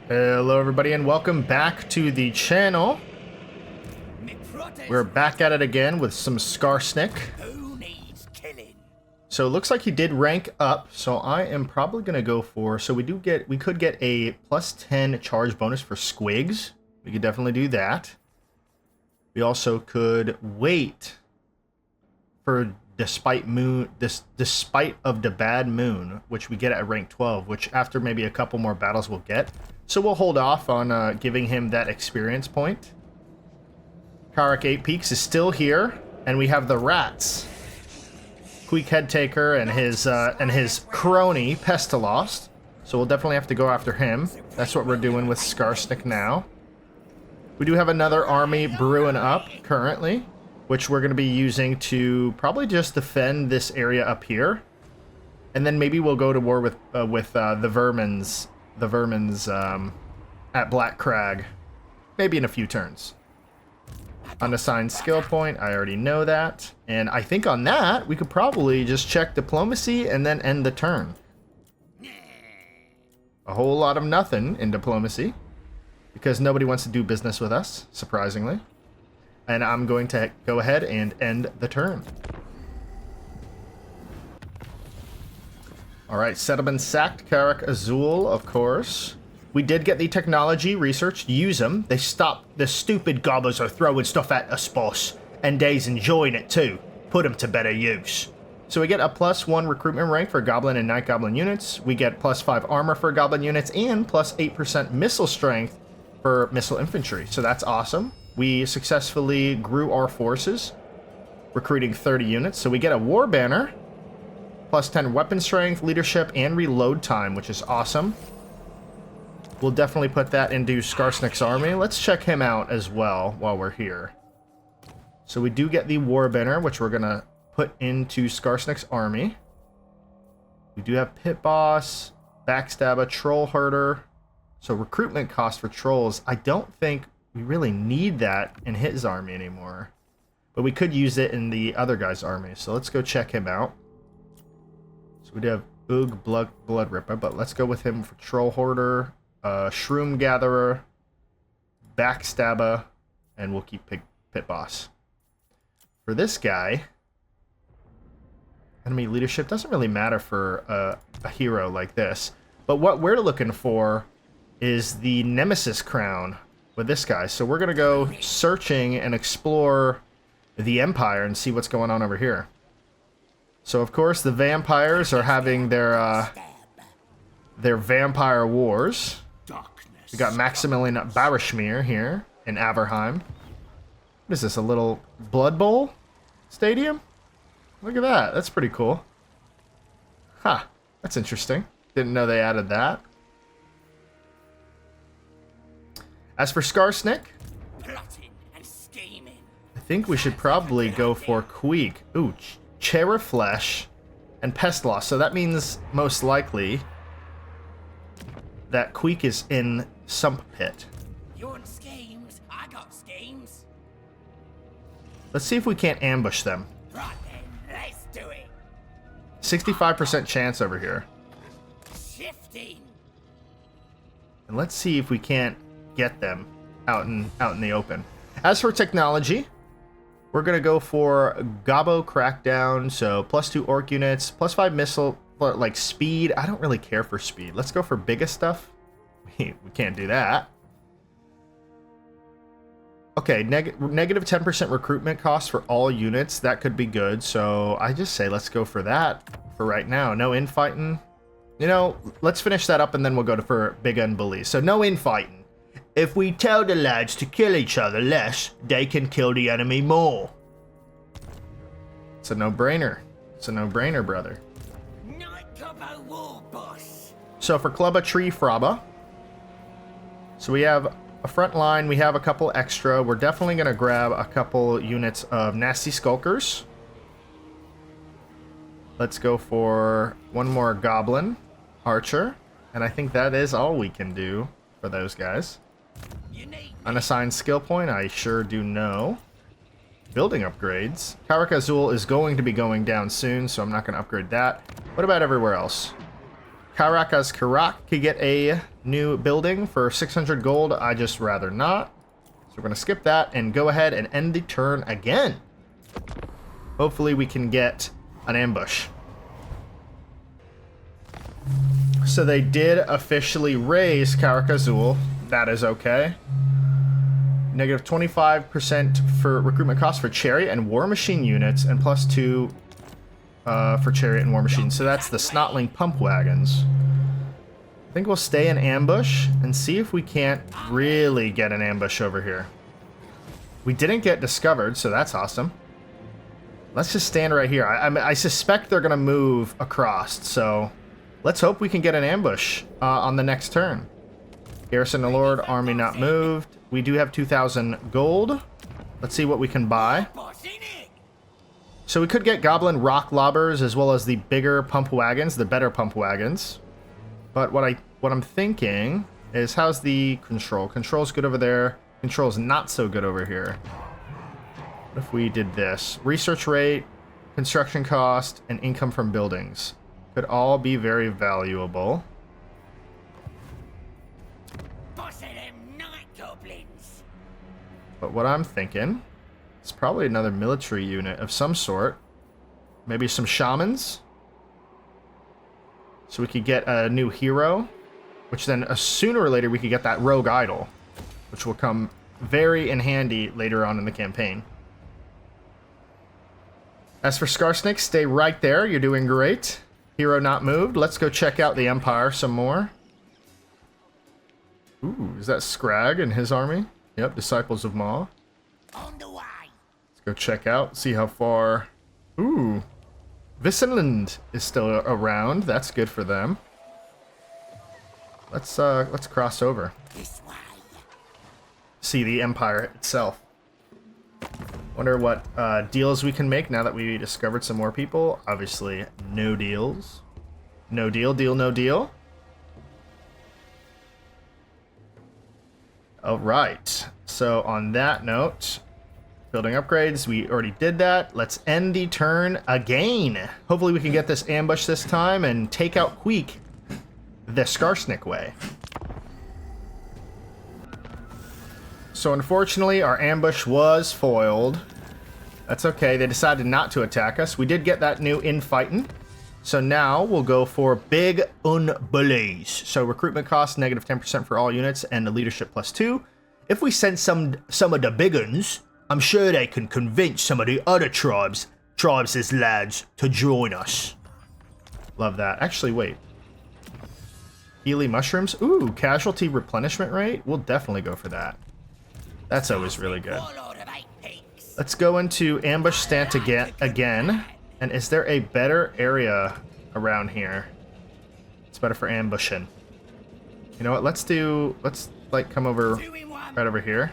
Hello everybody and welcome back to the channel. We're back at it again with some Skarsnik. So it looks like he did rank up, so I am probably gonna go for, we could get a plus 10 charge bonus for squigs. We could definitely do that. We also could wait for despite of the bad moon, which we get at rank 12, which after maybe a couple more battles we'll get. So we'll hold off on giving him that experience point. Karak Eight Peaks is still here, and we have the rats. Queek Headtaker and his crony Pestilost. So we'll definitely have to go after him. That's what we're doing with Skarsnik now. We do have another army brewing up currently, which we're going to be using to probably just defend this area up here, and then maybe we'll go to war with the vermins at Black Crag, maybe in a few turns. Unassigned skill point, I already know that, and I think on that we could probably just check diplomacy and then end the turn. A whole lot of nothing in diplomacy because nobody wants to do business with us, surprisingly. And I'm going to go ahead and end the turn. Alright, settlement sacked. Karak Azul, of course. We did get the technology research. Use them. They stopped the stupid gobbers are throwing stuff at us, boss. And they's enjoying it too. Put them to better use. So we get a +1 recruitment rank for Goblin and Night Goblin units. We get +5 armor for Goblin units and +8% missile strength for missile infantry. So that's awesome. We successfully grew our forces, recruiting 30 units. So we get a war banner, +10 weapon strength, leadership, and reload time, which is awesome. We'll definitely put that into Skarsnik's army. Let's check him out as well while we're here. So we do get the war banner, which we're going to put into Skarsnik's army. We do have Pit Boss, Backstabber, Troll Herder. So recruitment cost for trolls, I don't think we really need that in his army anymore. But we could use it in the other guy's army. So let's go check him out. So we do have Oog, Blood Ripper, but let's go with him for Troll Hoarder, Shroom Gatherer, Backstabber, and we'll keep Pit Boss. For this guy, enemy leadership doesn't really matter for a hero like this. But what we're looking for is the Nemesis Crown with this guy. So we're going to go searching and explore the Empire and see what's going on over here. So of course the vampires are having their vampire wars. We got Maximilian Barishmir here in Averheim. What is this, a little Blood Bowl stadium? Look at that. That's pretty cool. Huh. That's interesting. Didn't know they added that. As for Skarsnik, I think we should probably go for Queek. Ooh, Cherra Flesh and Pestloss. So that means most likely that Queek is in Sump Pit. You want schemes? I got schemes. Let's see if we can't ambush them. Right then, let's do it. 65% chance over here. Shifting. And let's see if we can't get them out in the open. As for technology, we're gonna go for Gobbo Crackdown, so +2 orc units, +5 missile, but like speed. I don't really care for speed. Let's go for biggest stuff. We can't do that. Okay, negative 10% recruitment cost for all units. That could be good. So I just say let's go for that for right now. No infighting. You know, let's finish that up and then we'll go for big gun bullies. So no infighting. If we tell the lads to kill each other less, they can kill the enemy more. It's a no-brainer. It's a no-brainer, brother. Night Gobbo War Boss. So for Clubba Tree Fraba, so we have a front line, we have a couple extra. We're definitely going to grab a couple units of Nasty Skulkers. Let's go for one more Goblin Archer, and I think that is all we can do for those guys. Unassigned skill point, I sure do know. Building upgrades. Karak Azul is going to be going down soon, so I'm not going to upgrade that. What about everywhere else? Karak could get a new building for 600 gold. I just rather not. So we're going to skip that and go ahead and end the turn again. Hopefully we can get an ambush. So they did officially raise Karak Azul. That is okay. Negative 25% for recruitment costs for chariot and war machine units, and +2 for chariot and war machine. So that's the Snotling pump wagons. I think we'll stay in ambush and see if we can't really get an ambush over here. We didn't get discovered, so that's awesome. Let's just stand right here. I suspect they're going to move across, so let's hope we can get an ambush on the next turn. Garrison the Lord, army not moved. We do have 2,000 gold. Let's see what we can buy. So we could get goblin rock lobbers as well as the bigger pump wagons, the better pump wagons. But what I'm thinking is, how's the control? Control's good over there. Control's not so good over here. What if we did this? Research rate, construction cost, and income from buildings could all be very valuable. But what I'm thinking is probably another military unit of some sort. Maybe some shamans. So we could get a new hero, which then sooner or later we could get that rogue idol, which will come very in handy later on in the campaign. As for Skarsnik, stay right there. You're doing great. Hero not moved. Let's go check out the Empire some more. Ooh, is that Scrag and his army? Yep, Disciples of Maw. On the way. Let's go check out, see how far. Ooh, Visenland is still around. That's good for them. Let's cross over. This way. See the Empire itself. Wonder what deals we can make now that we discovered some more people. Obviously, no deals. No deal, no deal. All right. So on that note, building upgrades, we already did that. Let's end the turn again. Hopefully we can get this ambush this time and take out Queek the Skarsnik way. So unfortunately, our ambush was foiled. That's okay. They decided not to attack us. We did get that new infighting. So now we'll go for Big Unblaze. So recruitment cost, negative 10% for all units, and the leadership +2. If we send some of the big uns, I'm sure they can convince some of the other tribes as lads, to join us. Love that. Actually, wait. Healy mushrooms. Ooh, casualty replenishment rate. We'll definitely go for that. That's always really good. Let's go into ambush stance again. And is there a better area around here? It's better for ambushing. You know what? Let's like come over right over here.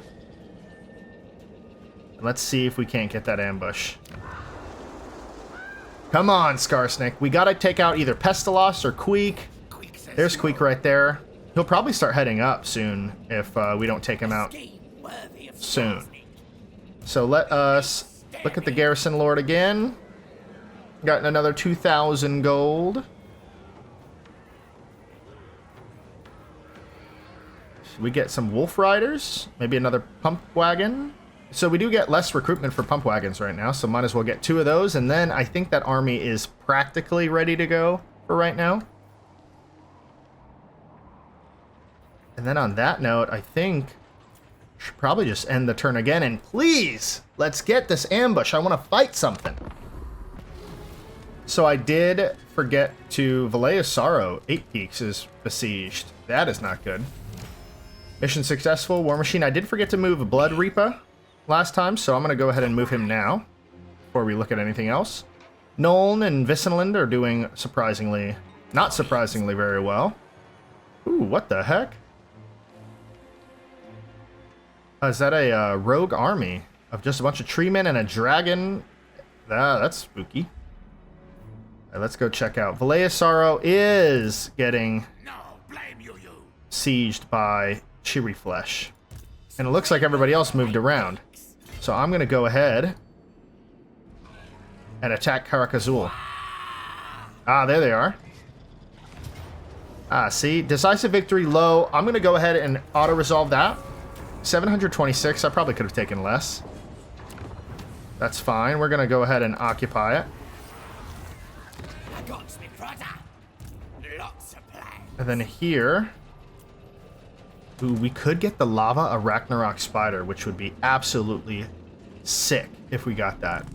And let's see if we can't get that ambush. Come on, Skarsnik. We gotta take out either Pestilos or Queek. There's Queek right there. He'll probably start heading up soon if we don't take him out soon. So let us look at the Garrison Lord again. Got another 2,000 gold. Should we get some Wolf Riders? Maybe another pump wagon? So we do get less recruitment for pump wagons right now, so might as well get 2 of those, and then I think that army is practically ready to go for right now. And then on that note, I think I should probably just end the turn again, and please, let's get this ambush. I want to fight something. So I did forget to Vallejo Sorrow. 8 Peaks is besieged. That is not good. Mission successful. War Machine. I did forget to move Blood Reaper last time, so I'm going to go ahead and move him now before we look at anything else. Noln and Visenland are doing surprisingly, not surprisingly very well. Ooh, what the heck? Is that a rogue army of just a bunch of treemen and a dragon? Ah, that's spooky. Right, let's go check out. Vallejo Sorrow is getting sieged by Cheery Flesh. And it looks like everybody else moved around. So I'm going to go ahead and attack Karak Azul. Ah, there they are. Ah, see? Decisive victory low. I'm going to go ahead and auto-resolve that. 726. I probably could have taken less. That's fine. We're going to go ahead and occupy it. I got me brother. Lots of plans. And then here... Ooh, we could get the Lava a Ragnarok Spider, which would be absolutely sick if we got that.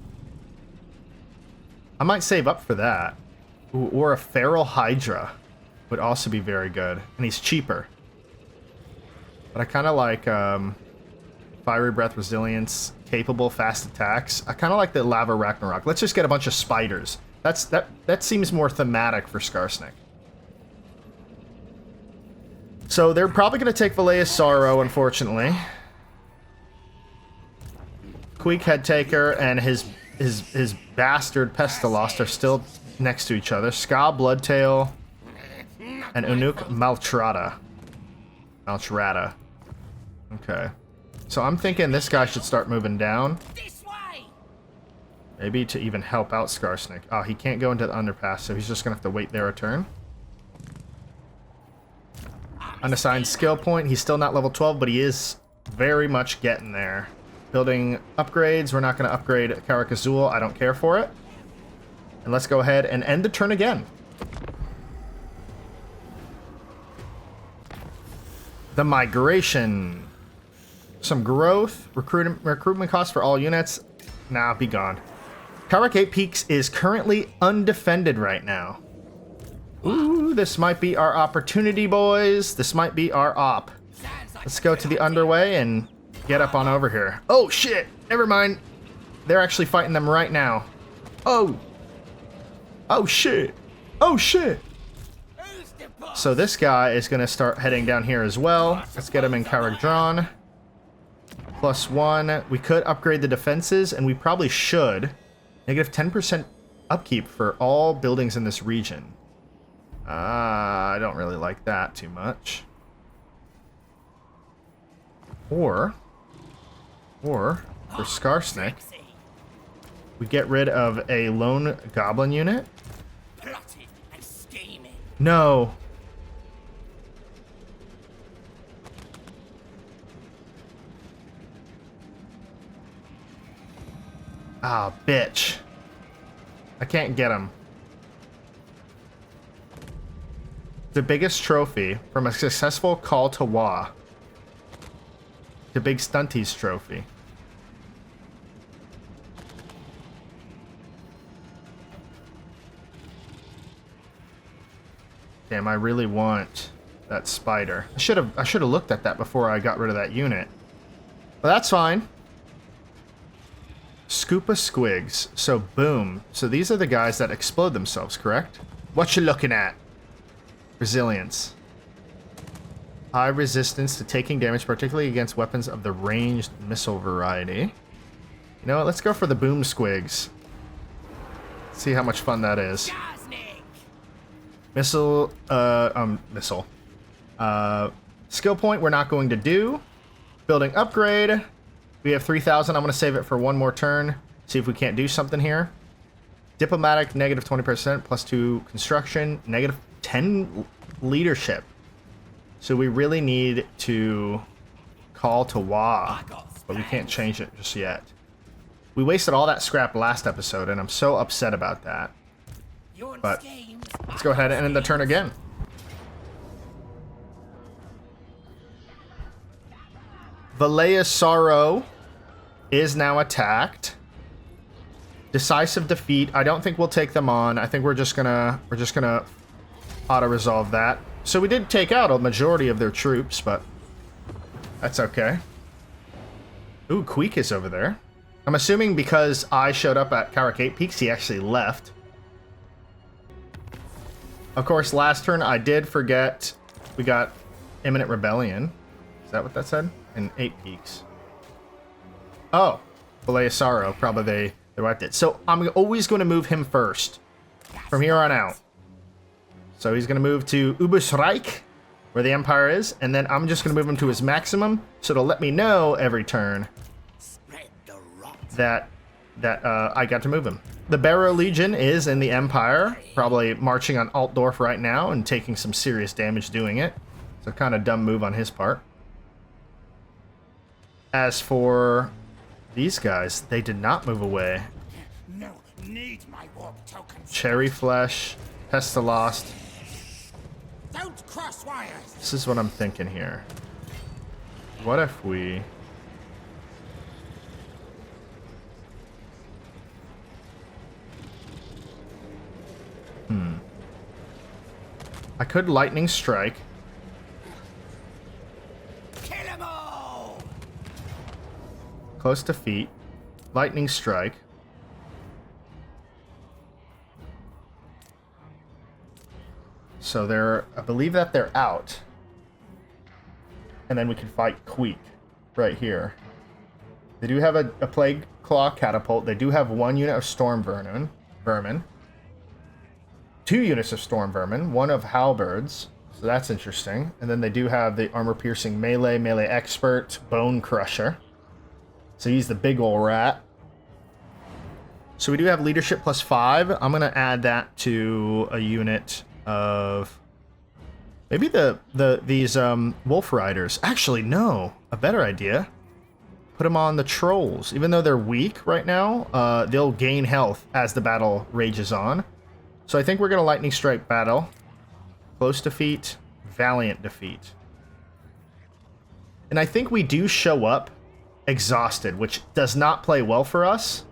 I might save up for that. Ooh, or a Feral Hydra would also be very good. And he's cheaper. But I kind of like Fiery Breath Resilience, Capable Fast Attacks. I kind of like the Lava Ragnarok. Let's just get a bunch of spiders. That seems more thematic for Skarsnik. So they're probably going to take Valea's Sorrow, unfortunately. Queek Headtaker and his bastard Pestilost are still next to each other. Ska Bloodtail and Unuk Maltrata. Okay. So I'm thinking this guy should start moving down. This way. Maybe to even help out Skarsnik. Oh, he can't go into the underpass, so he's just going to have to wait there a turn. Unassigned skill point. He's still not level 12, but he is very much getting there. Building upgrades. We're not going to upgrade Karak Azul. I don't care for it. And let's go ahead and end the turn again. The migration. Some growth. Recruitment costs for all units. Nah, be gone. Karak Eight Peaks is currently undefended right now. Ooh, this might be our opportunity, boys. This might be our op. Let's go to the underway and get up on over here. Oh, shit. Never mind. They're actually fighting them right now. Oh. Oh, shit. Oh, shit. So this guy is going to start heading down here as well. Let's get him in Karak Drawn. +1. We could upgrade the defenses, and we probably should. Negative 10% upkeep for all buildings in this region. I don't really like that too much. Or for Skarsnik, we get rid of a lone goblin unit. Plotting and scheming. No. Ah, bitch. I can't get him. The biggest trophy from a successful call to Wa. The big Stunties trophy. Damn, I really want that spider. I should have looked at that before I got rid of that unit. But that's fine. Scoopa Squigs. So boom. So these are the guys that explode themselves, correct? What you looking at? Resilience. High resistance to taking damage, particularly against weapons of the ranged missile variety. You know what? Let's go for the boom squigs. See how much fun that is. Skarsnik. Missile. Skill point we're not going to do. Building upgrade. We have 3,000. I'm going to save it for one more turn. See if we can't do something here. Diplomatic, negative 20%, +2 construction, negative 10 leadership. So we really need to call to Wa, but we can't change it just yet. We wasted all that scrap last episode, and I'm so upset about that. But let's go ahead and end the turn again. Valea's Sorrow is now attacked. Decisive defeat. I don't think we'll take them on. I think we're just gonna auto-resolve that. So we did take out a majority of their troops, but that's okay. Ooh, Queek is over there. I'm assuming because I showed up at Karak Eight Peaks, he actually left. Of course, last turn I did forget we got Imminent Rebellion. Is that what that said? In 8 Peaks. Oh, Valea's Sorrow. Probably they wiped it. So I'm always going to move him first from here on out. So he's going to move to Ubusreich, where the Empire is, and then I'm just going to move him to his maximum, so it'll let me know every turn that that I got to move him. The Barrow Legion is in the Empire, probably marching on Altdorf right now and taking some serious damage doing it. So kind of dumb move on his part. As for these guys, they did not move away. No, need my warp tokens. Cherry Flesh, Pestilost. Don't cross wires. This is what I'm thinking here. What if we... I could Lightning Strike. Kill 'em all. Close to feet. Lightning Strike. So they're... I believe that they're out. And then we can fight Queek right here. They do have a Plague Claw Catapult. They do have 1 unit of Storm Vermin. 2 units of Storm Vermin. 1 of Halberds. So that's interesting. And then they do have the Armor-Piercing Melee, Melee Expert, Bone Crusher. So he's the big ol' rat. So we do have Leadership +5. I'm going to add that to a unit of... Maybe these Wolf Riders. Actually, no. A better idea. Put them on the Trolls. Even though they're weak right now, they'll gain health as the battle rages on. So I think we're going to Lightning Strike battle. Close defeat. Valiant defeat. And I think we do show up exhausted, which does not play well for us.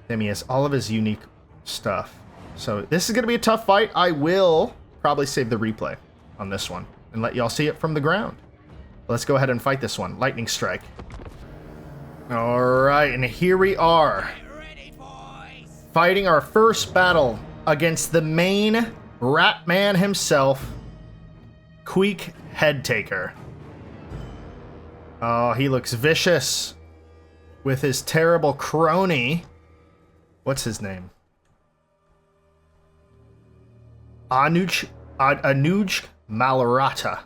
Then he has all of his unique stuff. So this is going to be a tough fight. I will probably save the replay on this one and let y'all see it from the ground. Let's go ahead and fight this one. Lightning Strike. All right, and here we are. Ready, boys. Fighting our first battle against the main Ratman himself, Queek Headtaker. Oh, he looks vicious with his terrible crony. What's his name? Anuj Malratra.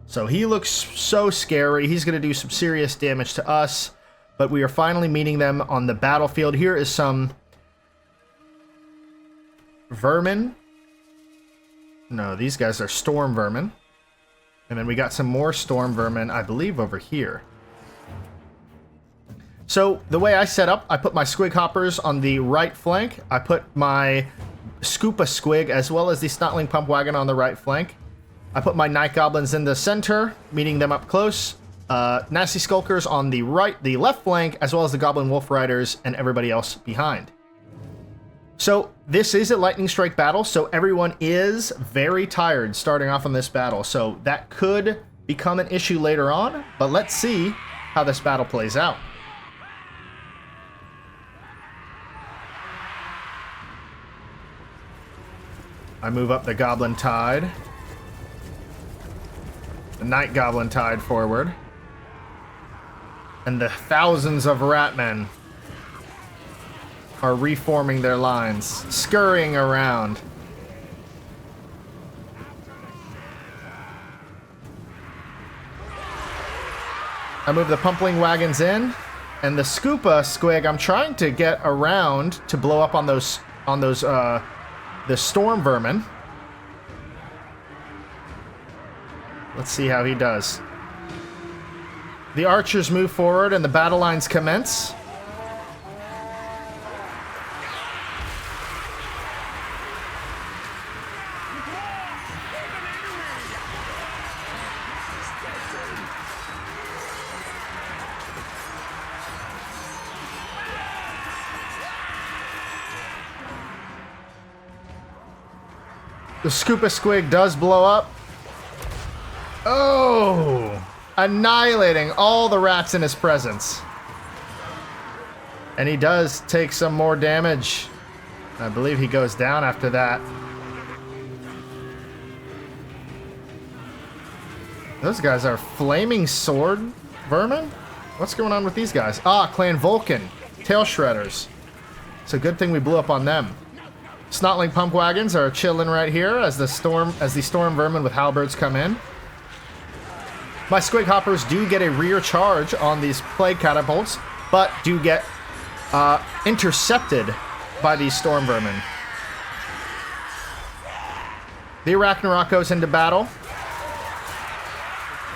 So he looks so scary. He's going to do some serious damage to us. But we are finally meeting them on the battlefield. Here is some vermin. No, these guys are storm vermin. And then we got some more storm vermin, I believe, over here. So the way I set up, I put my Squig Hoppers on the right flank. I put my Scoopa Squig as well as the Snotling Pump Wagon on the right flank. I put my Night Goblins in the center, meeting them up close. Nasty Skulkers on the left flank, as well as the Goblin Wolf Riders and everybody else behind. So this is a Lightning Strike battle, so everyone is very tired starting off on this battle. So that could become an issue later on, but let's see how this battle plays out. I move up the Goblin Tide. The Night Goblin Tide forward. And the thousands of Ratmen are reforming their lines, scurrying around. I move the Pumpling Wagons in, and the Scoopa Squig, I'm trying to get around to blow up on the Storm Vermin. Let's see how he does. The archers move forward and the battle lines commence. The Scoopa Squig does blow up. Oh! Annihilating all the rats in his presence. And he does take some more damage. I believe he goes down after that. Those guys are flaming sword vermin? What's going on with these guys? Ah, Clan Vulcan. Tail Shredders. It's a good thing we blew up on them. Snotling Pump Wagons are chilling right here as the storm vermin with halberds come in. My Squig Hoppers do get a rear charge on these Plague Catapults, but do get intercepted by these storm vermin. The Arachnarok goes into battle.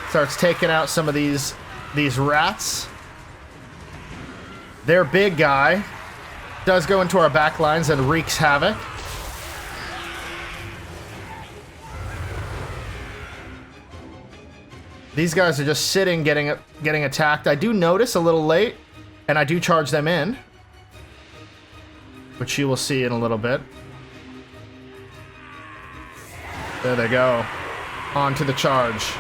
Starts taking out some of these rats. Their big guy does go into our back lines and wreaks havoc. These guys are just sitting, getting attacked. I do notice a little late, and I do charge them in, which you will see in a little bit. There they go. On to the charge.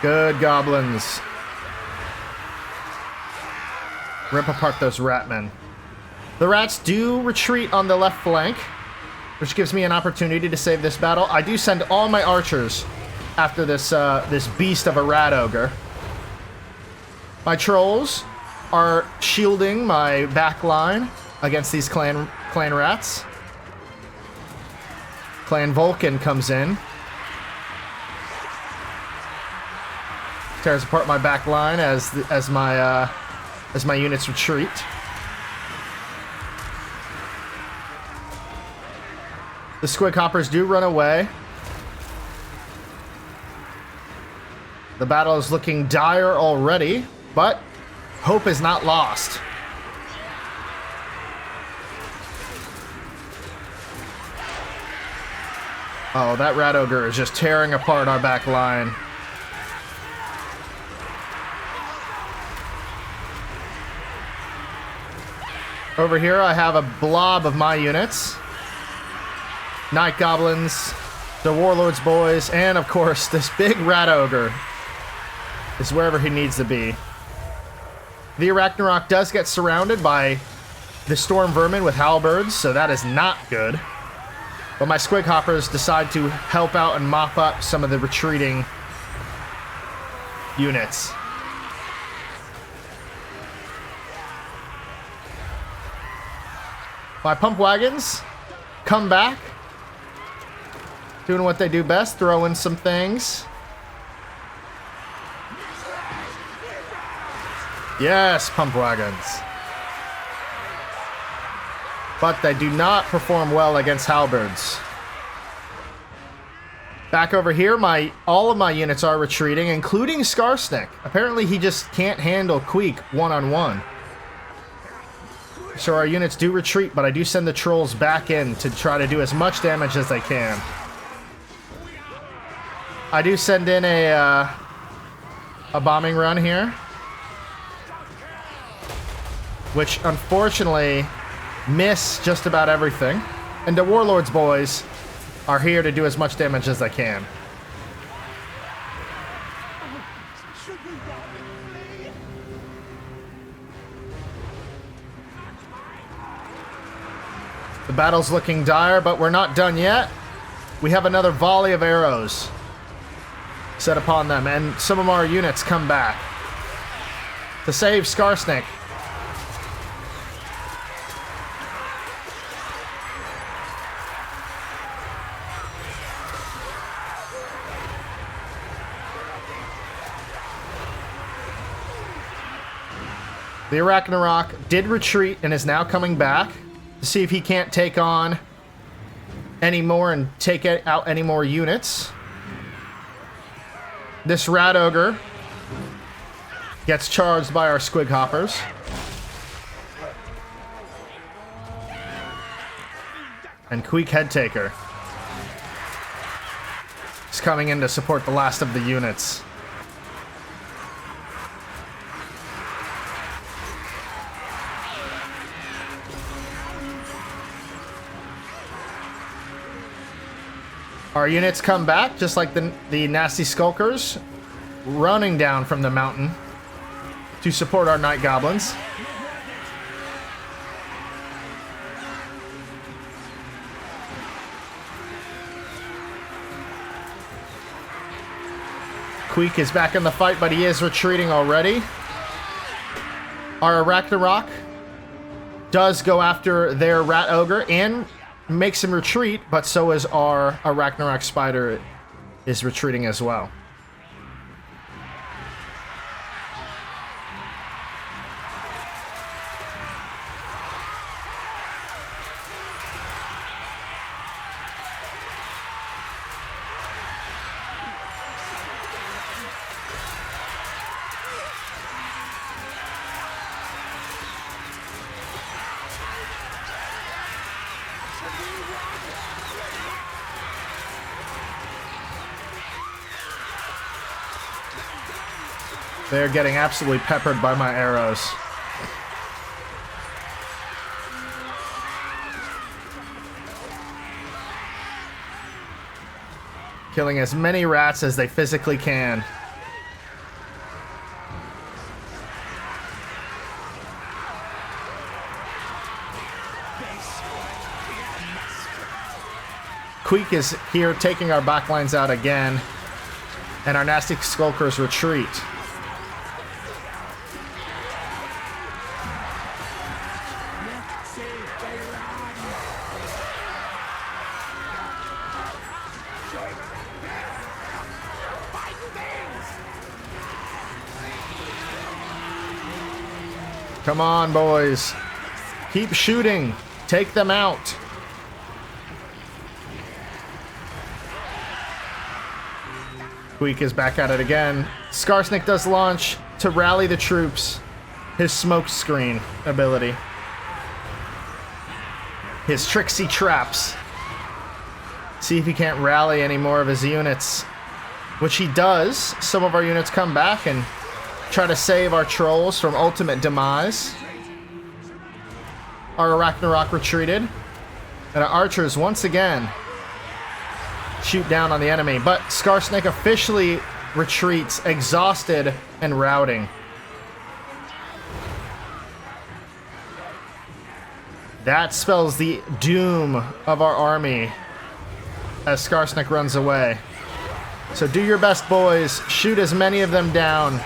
Good goblins. Rip apart those ratmen. The rats do retreat on the left flank, which gives me an opportunity to save this battle. I do send all my archers after this this beast of a rat ogre. My trolls are shielding my back line against these clan rats. Clan Vulcan comes in. Tears apart my back line as my units retreat. The squig hoppers do run away. The battle is looking dire already, but hope is not lost. Oh, that rat ogre is just tearing apart our back line. Over here, I have a blob of my units. Night Goblins, the Warlord's boys, and of course, this big rat ogre is wherever he needs to be. The Arachnarok does get surrounded by the Storm Vermin with halberds, so that is not good. But my Squig Hoppers decide to help out and mop up some of the retreating units. My pump wagons come back, doing what they do best, throwing some things. Yes, pump wagons. But they do not perform well against halberds. Back over here, all of my units are retreating, including Skarsnik. Apparently he just can't handle Queek one-on-one. So our units do retreat, but I do send the trolls back in to try to do as much damage as they can. I do send in a bombing run here, which unfortunately miss just about everything. And the Warlord's boys are here to do as much damage as they can. The battle's looking dire, but we're not done yet. We have another volley of arrows set upon them, and some of our units come back to save Skarsnik. The Arachnarok did retreat and is now coming back to see if he can't take on any more and take out any more units. This rat ogre gets charged by our squig hoppers. And Queek Headtaker is coming in to support the last of the units. Our units come back, just like the nasty skulkers, running down from the mountain to support our night goblins. Queek is back in the fight, but he is retreating already. Our Arachnarok does go after their rat ogre and makes him retreat, but so is our Arachnarok spider is retreating as well. They're getting absolutely peppered by my arrows. Killing as many rats as they physically can. Queek is here taking our backlines out again, and our nasty skulkers retreat. Come on, boys. Keep shooting. Take them out. Queek is back at it again. Skarsnik does launch to rally the troops. His smoke screen ability. His tricksy traps. See if he can't rally any more of his units. Which he does. Some of our units come back and try to save our trolls from ultimate demise. Our Arachnarok retreated. And our archers once again shoot down on the enemy. But Skarsnik officially retreats, exhausted and routing. That spells the doom of our army as Skarsnik runs away. So do your best, boys. Shoot as many of them down.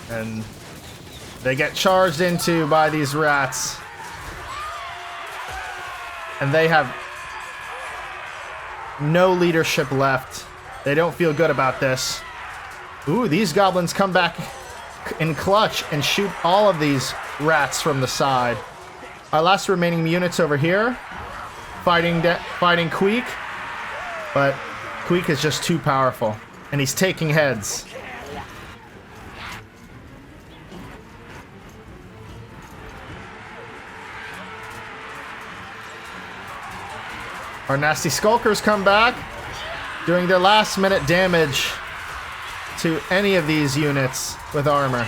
And they get charged into by these rats. And they have no leadership left. They don't feel good about this. Ooh, these goblins come back in clutch and shoot all of these rats from the side. Our last remaining units over here, fighting Queek. But Queek is just too powerful. And he's taking heads. Our nasty skulkers come back, doing their last minute damage to any of these units with armor.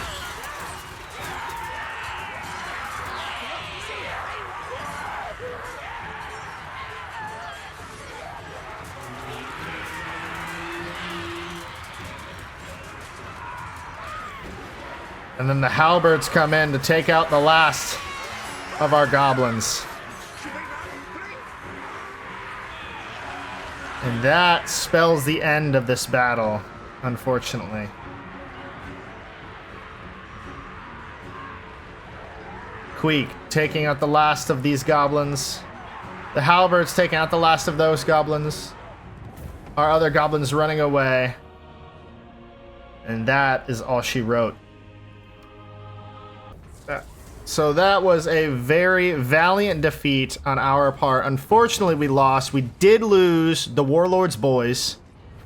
And then the halberds come in to take out the last of our goblins. And that spells the end of this battle, unfortunately. Queek taking out the last of these goblins. The halberds taking out the last of those goblins. Our other goblins running away. And that is all she wrote. So that was a very valiant defeat on our part. Unfortunately, we lost. We did lose the Warlord's boys.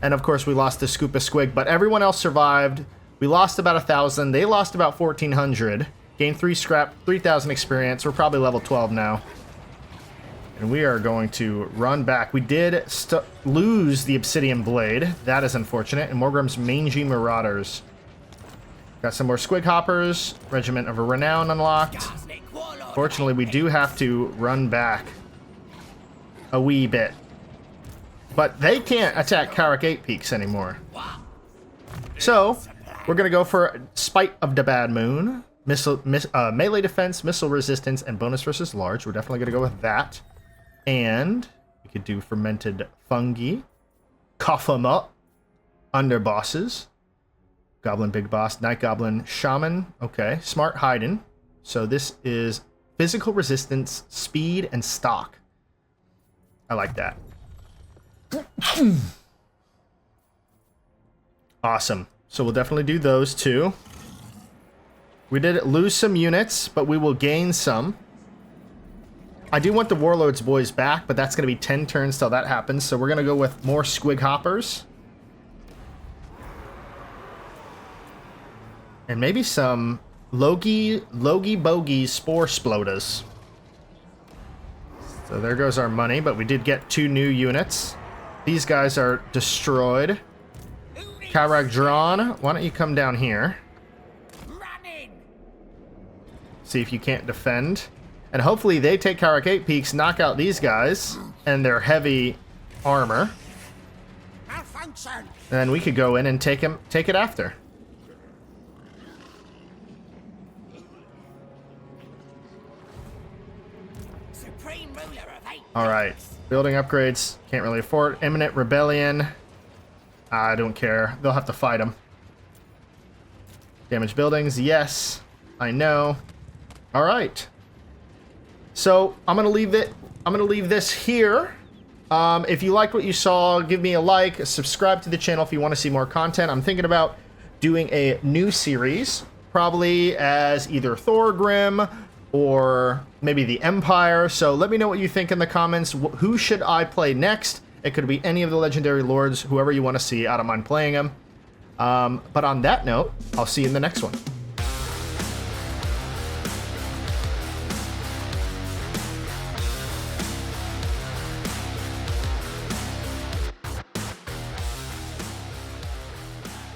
And of course, we lost the Scoopa Squig, but everyone else survived. We lost about 1,000. They lost about 1,400. Gained 3 scrap, 3,000 experience. We're probably level 12 now. And we are going to run back. We did lose the Obsidian Blade. That is unfortunate. And Morgrim's Mangy Marauders. Got some more Squig Hoppers. Regiment of Renown unlocked. Fortunately, we do have to run back a wee bit. But they can't attack Karak Eight Peaks anymore. So, we're going to go for Spite of the Bad Moon. Melee defense, missile resistance, and bonus versus large. We're definitely going to go with that. And we could do Fermented Fungi. Cough 'em up. underbosses. Goblin Big Boss, Night Goblin, Shaman. Okay, Smart Hidden. So this is physical resistance, speed, and stock. I like that. Awesome. So we'll definitely do those two. We did lose some units, but we will gain some. I do want the Warlord's Boys back, but that's going to be 10 turns till that happens. So we're going to go with more Squig Hoppers. And maybe some Logie Bogie Spore Sploders. So there goes our money, but we did get 2 new units. These guys are destroyed. Karak Drawn, why don't you come down here? See if you can't defend. And hopefully they take Karak Eight Peaks, knock out these guys and their heavy armor. And then we could go in and take it after. Alright. Building upgrades. Can't really afford. Imminent Rebellion. I don't care. They'll have to fight them. Damage buildings. Yes. I know. Alright. So I'm gonna leave it. I'm gonna leave this here. If you liked what you saw, give me a like, subscribe to the channel if you want to see more content. I'm thinking about doing a new series, probably as either Thorgrim or maybe the Empire. So let me know what you think in the comments. Who should I play next? It could be any of the legendary lords, whoever you want to see. I don't mind playing them. But on that note, I'll see you in the next one.